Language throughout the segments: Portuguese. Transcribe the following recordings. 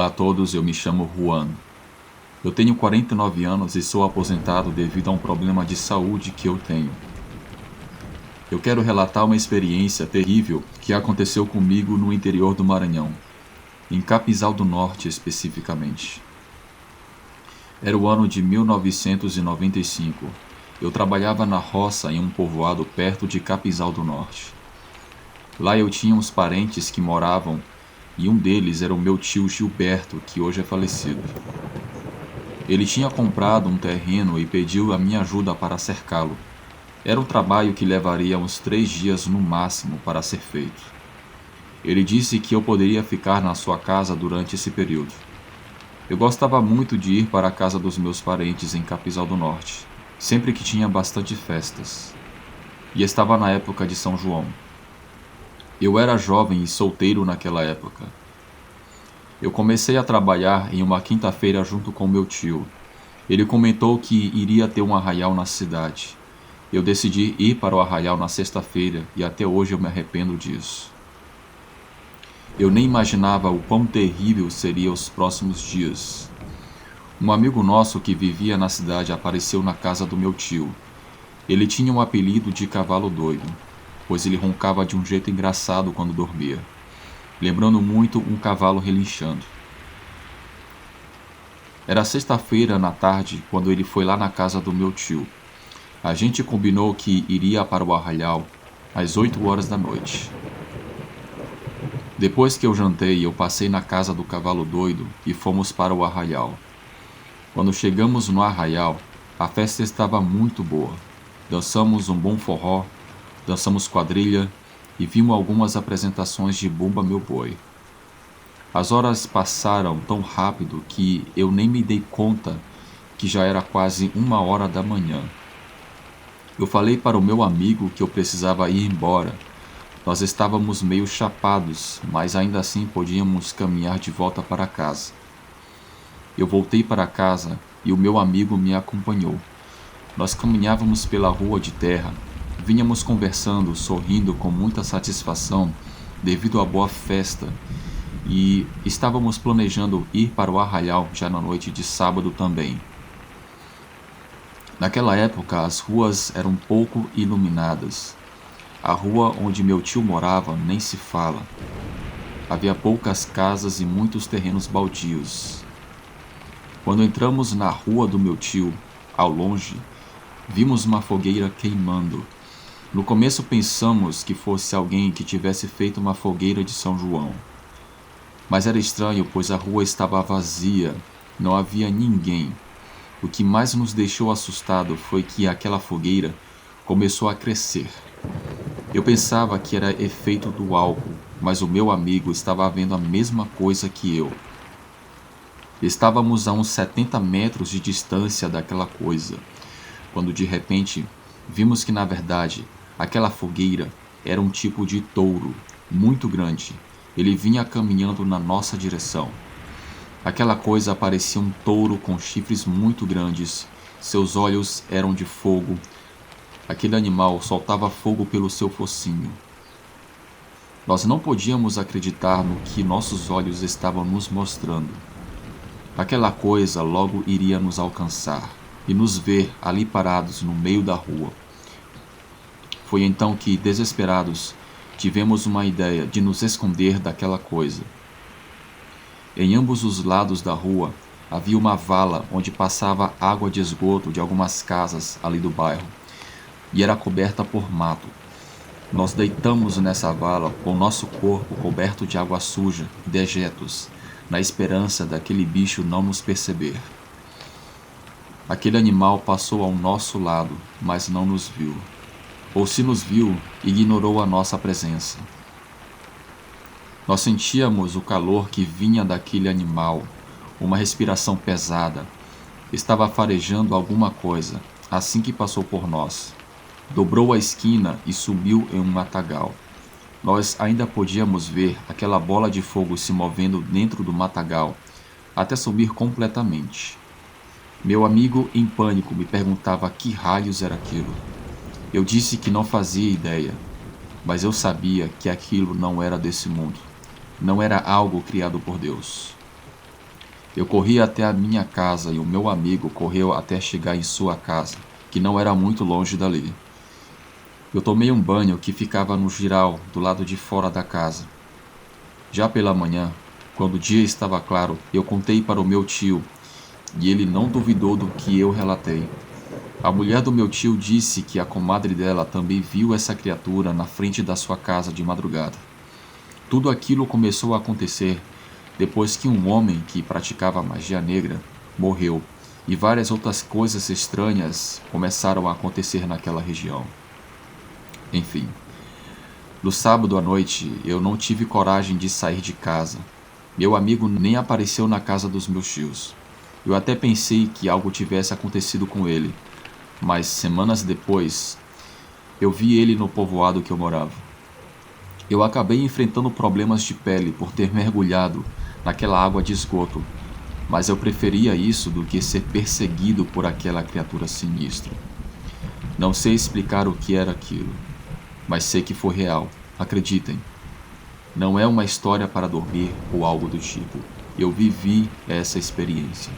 Olá a todos, eu me chamo Juan. Eu tenho 49 anos e sou aposentado devido a um problema de saúde que eu tenho. Eu quero relatar uma experiência terrível que aconteceu comigo no interior do Maranhão, em Capinzal do Norte especificamente. Era o ano de 1995. Eu trabalhava na roça em um povoado perto de Capinzal do Norte. Lá eu tinha uns parentes que moravam e um deles era o meu tio Gilberto, que hoje é falecido. Ele tinha comprado um terreno e pediu a minha ajuda para cercá-lo. Era um trabalho que levaria uns 3 dias no máximo para ser feito. Ele disse que eu poderia ficar na sua casa durante esse período. Eu gostava muito de ir para a casa dos meus parentes em Capinzal do Norte, sempre que tinha bastante festas. E estava na época de São João. Eu era jovem e solteiro naquela época. Eu comecei a trabalhar em uma quinta-feira junto com meu tio. Ele comentou que iria ter um arraial na cidade. Eu decidi ir para o arraial na sexta-feira e até hoje eu me arrependo disso. Eu nem imaginava o quão terrível seriam os próximos dias. Um amigo nosso que vivia na cidade apareceu na casa do meu tio. Ele tinha um apelido de cavalo doido, pois ele roncava de um jeito engraçado quando dormia, lembrando muito um cavalo relinchando. Era sexta-feira na tarde quando ele foi lá na casa do meu tio. A gente combinou que iria para o arraial às 8 horas da noite. Depois que eu jantei, eu passei na casa do cavalo doido e fomos para o arraial. Quando chegamos no arraial, a festa estava muito boa. Dançamos um bom forró, dançamos quadrilha e vimos algumas apresentações de Bumba Meu Boi. As horas passaram tão rápido que eu nem me dei conta que já era quase 1 hora da manhã. Eu falei para o meu amigo que eu precisava ir embora. Nós estávamos meio chapados, mas ainda assim podíamos caminhar de volta para casa. Eu voltei para casa e o meu amigo me acompanhou. Nós caminhávamos pela rua de terra, vínhamos conversando, sorrindo com muita satisfação devido à boa festa e estávamos planejando ir para o arraial já na noite de sábado também. Naquela época, as ruas eram pouco iluminadas. A rua onde meu tio morava nem se fala. Havia poucas casas e muitos terrenos baldios. Quando entramos na rua do meu tio, ao longe, vimos uma fogueira queimando. No começo pensamos que fosse alguém que tivesse feito uma fogueira de São João. Mas era estranho, pois a rua estava vazia, não havia ninguém. O que mais nos deixou assustado foi que aquela fogueira começou a crescer. Eu pensava que era efeito do álcool, mas o meu amigo estava vendo a mesma coisa que eu. Estávamos a uns 70 metros de distância daquela coisa, quando de repente vimos que na verdade aquela fogueira era um tipo de touro, muito grande. Ele vinha caminhando na nossa direção. Aquela coisa parecia um touro com chifres muito grandes, seus olhos eram de fogo. Aquele animal soltava fogo pelo seu focinho. Nós não podíamos acreditar no que nossos olhos estavam nos mostrando. Aquela coisa logo iria nos alcançar e nos ver ali parados no meio da rua. Foi então que, desesperados, tivemos uma ideia de nos esconder daquela coisa. Em ambos os lados da rua havia uma vala onde passava água de esgoto de algumas casas ali do bairro e era coberta por mato. Nós deitamos nessa vala com nosso corpo coberto de água suja, dejetos, na esperança daquele bicho não nos perceber. Aquele animal passou ao nosso lado, mas não nos viu. Ou se nos viu, ignorou a nossa presença. Nós sentíamos o calor que vinha daquele animal, uma respiração pesada. Estava farejando alguma coisa, assim que passou por nós. Dobrou a esquina e subiu em um matagal. Nós ainda podíamos ver aquela bola de fogo se movendo dentro do matagal, até subir completamente. Meu amigo, em pânico, me perguntava que raios era aquilo. Eu disse que não fazia ideia, mas eu sabia que aquilo não era desse mundo. Não era algo criado por Deus. Eu corri até a minha casa e o meu amigo correu até chegar em sua casa, que não era muito longe dali. Eu tomei um banho que ficava no giral do lado de fora da casa. Já pela manhã, quando o dia estava claro, eu contei para o meu tio e ele não duvidou do que eu relatei. A mulher do meu tio disse que a comadre dela também viu essa criatura na frente da sua casa de madrugada. Tudo aquilo começou a acontecer depois que um homem que praticava magia negra morreu e várias outras coisas estranhas começaram a acontecer naquela região. Enfim, no sábado à noite eu não tive coragem de sair de casa. Meu amigo nem apareceu na casa dos meus tios. Eu até pensei que algo tivesse acontecido com ele, mas semanas depois eu vi ele no povoado que eu morava. Eu acabei enfrentando problemas de pele por ter mergulhado naquela água de esgoto, mas eu preferia isso do que ser perseguido por aquela criatura sinistra. Não sei explicar o que era aquilo, mas sei que foi real. Acreditem, não é uma história para dormir ou algo do tipo. Eu vivi essa experiência.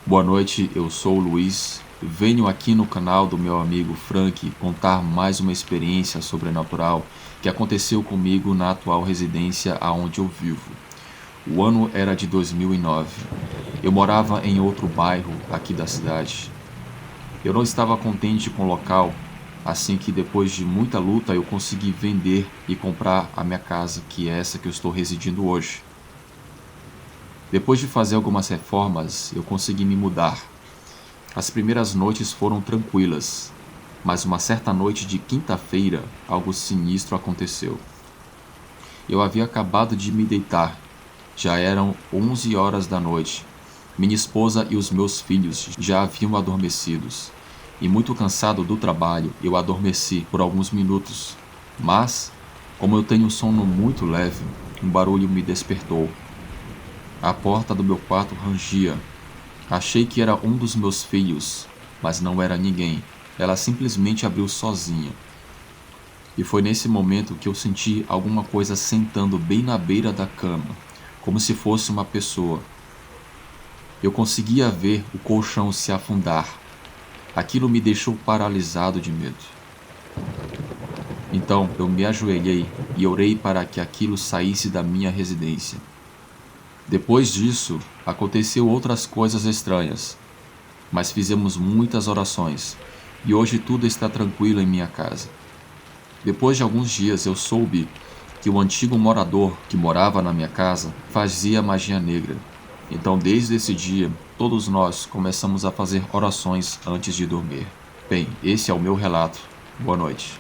Boa noite, eu sou o Luiz. Venho aqui no canal do meu amigo Frank contar mais uma experiência sobrenatural que aconteceu comigo na atual residência aonde eu vivo. O ano era de 2009. Eu morava em outro bairro aqui da cidade. Eu não estava contente com o local, assim que depois de muita luta eu consegui vender e comprar a minha casa, que é essa que eu estou residindo hoje. Depois de fazer algumas reformas, eu consegui me mudar. As primeiras noites foram tranquilas, mas uma certa noite de quinta-feira, algo sinistro aconteceu. Eu havia acabado de me deitar. Já eram 11 horas da noite. Minha esposa e os meus filhos já haviam adormecidos. E muito cansado do trabalho, eu adormeci por alguns minutos. Mas, como eu tenho um sono muito leve, um barulho me despertou. A porta do meu quarto rangia. Achei que era um dos meus filhos, mas não era ninguém. Ela simplesmente abriu sozinha. E foi nesse momento que eu senti alguma coisa sentando bem na beira da cama, como se fosse uma pessoa. Eu conseguia ver o colchão se afundar. Aquilo me deixou paralisado de medo. Então eu me ajoelhei e orei para que aquilo saísse da minha residência. Depois disso, aconteceu outras coisas estranhas, mas fizemos muitas orações, e hoje tudo está tranquilo em minha casa. Depois de alguns dias eu soube que o antigo morador que morava na minha casa fazia magia negra. Então desde esse dia, todos nós começamos a fazer orações antes de dormir. Bem, esse é o meu relato. Boa noite.